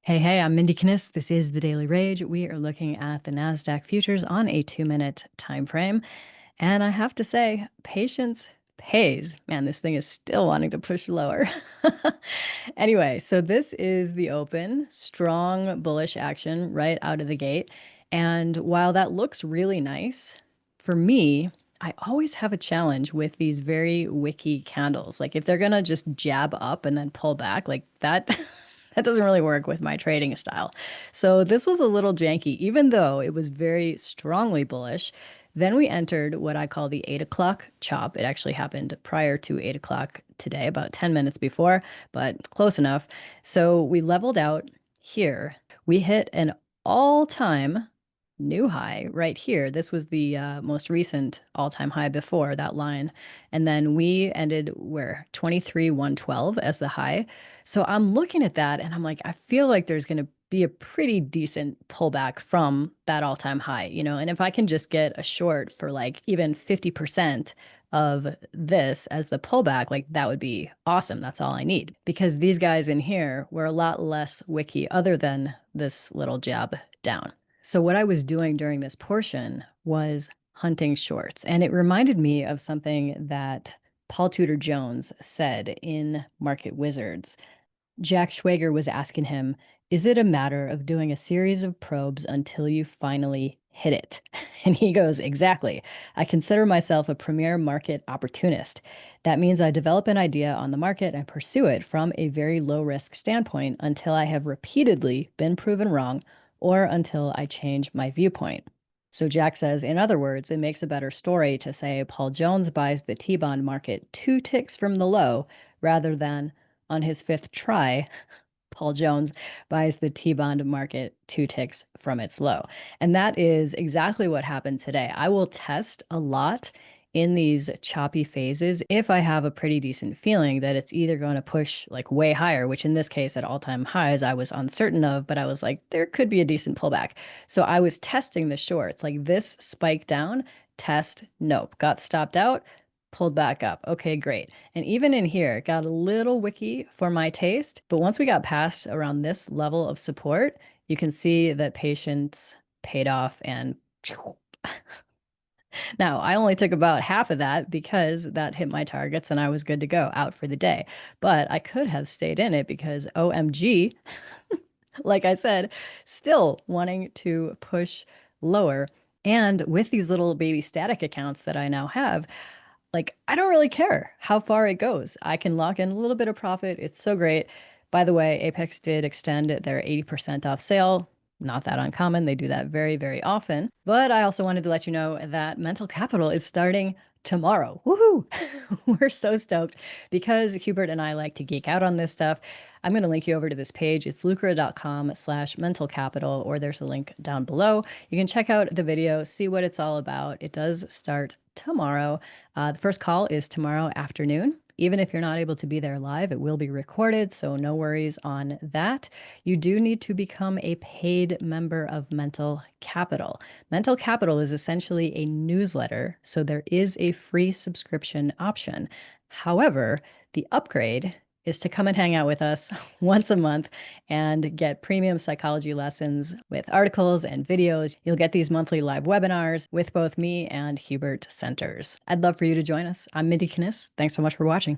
Hey, I'm Mindy Kniss. This is the Daily Rage. We are looking at the NASDAQ futures on a 2-minute time frame. And I have to say, patience pays. Man, this thing is still wanting to push lower. Anyway, so this is the open, strong bullish action right out of the gate. And while that looks really nice, for me, I always have a challenge with these very wicky candles. Like if they're gonna just jab up and then pull back, like that, that doesn't really work with my trading style. So this was a little janky, even though it was very strongly bullish. Then we entered what I call the 8 o'clock chop. It actually happened prior to 8 o'clock today, about 10 minutes before, but close enough. So we leveled out here. We hit an all-time new high right here. This was the most recent all-time high before that line. And then we ended where 23,112 as the high. So I'm looking at that and I'm like, I feel like there's going to be a pretty decent pullback from that all-time high, and if I can just get a short for like even 50% of this as the pullback, like that would be awesome. That's all I need because these guys in here were a lot less wicky other than this little jab down. So what I was doing during this portion was hunting shorts, and it reminded me of something that Paul Tudor Jones said in Market Wizards. Jack Schwager was asking him, is it a matter of doing a series of probes until you finally hit it? And he goes, exactly. I consider myself a premier market opportunist. That means I develop an idea on the market and pursue it from a very low risk standpoint until I have repeatedly been proven wrong or until I change my viewpoint. So Jack says, in other words, it makes a better story to say Paul Jones buys the T-bond market 2 ticks from the low rather than on his fifth try, Paul Jones buys the T-bond market 2 ticks from its low. And that is exactly what happened today. I will test a lot in these choppy phases if I have a pretty decent feeling that it's either going to push like way higher, which in this case at all-time highs I was uncertain of, but I was like, there could be a decent pullback. So I was testing the shorts, like this spike down, test, nope, got stopped out, pulled back up. Okay, great. And even in here, it got a little wicky for my taste. But once we got past around this level of support, you can see that patience paid off and now I only took about half of that because that hit my targets and I was good to go out for the day. But I could have stayed in it because OMG, like I said, still wanting to push lower. And with these little baby static accounts that I now have, like, I don't really care how far it goes. I can lock in a little bit of profit. It's so great. By the way, Apex did extend their 80% off sale. Not that uncommon. They do that very, very often. But I also wanted to let you know that Mental Capital is starting tomorrow. Woohoo! We're so stoked because Hubert and I like to geek out on this stuff. I'm going to link you over to this page. It's lucra.com/mental capital, or there's a link down below. You can check out the video, see what it's all about. It does start tomorrow. The first call is tomorrow afternoon. Even if you're not able to be there live, it will be recorded, so no worries on that. You do need to become a paid member of Mental Capital. Mental Capital is essentially a newsletter, so there is a free subscription option. However, the upgrade is to come and hang out with us once a month and get premium psychology lessons with articles and videos. You'll get these monthly live webinars with both me and Hubert Centers. I'd love for you to join us. I'm Mindy Kniss. Thanks so much for watching.